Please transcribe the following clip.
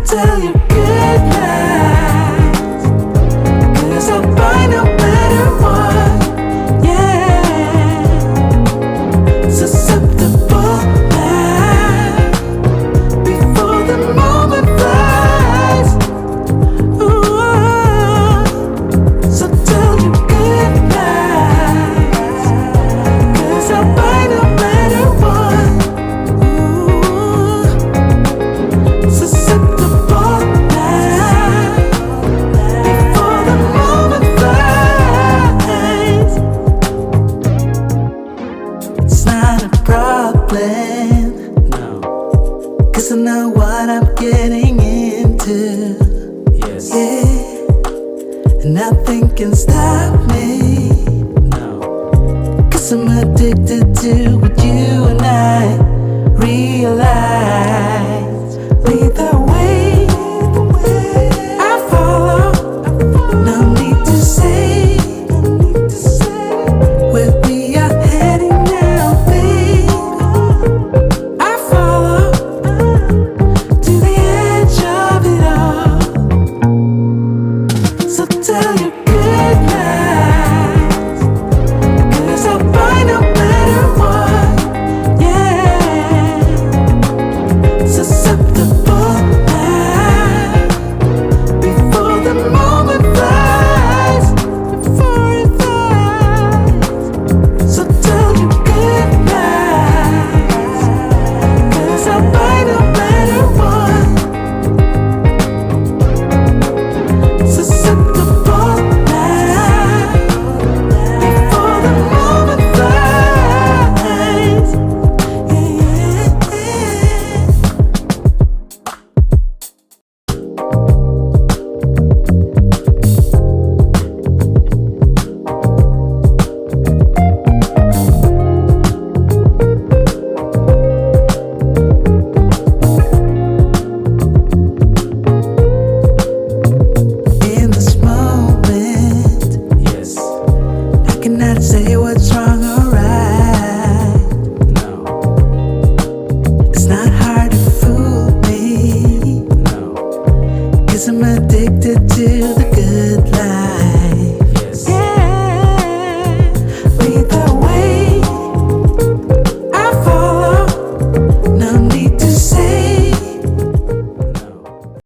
tell you good night, 'cause I'll find no better one. Yeah, susceptible now before the moment flies. Ooh, so tell you good night, 'cause I'll find no better one. Ooh, susceptible now before the moment flies. It's not a problem, no, 'cause I know what I'm getting into. Yes, yeah, and nothing can stop me. No, 'cause I'm addicted to what you and I realize. Lead the way, I follow. No need to say where we are heading now, babe. I follow to the edge of it all. So tell you good night, 'cause I'll find a better one. Yeah, susceptible now before the moment flies. Before it flies. So tell you good night, 'cause I'll find a better one. Susceptible now before the moment flies. Yeah. In this moment, yes, I cannot say what's wrong or right. No, it's not hard to fool me. No, 'cause I'm addicted to the good life.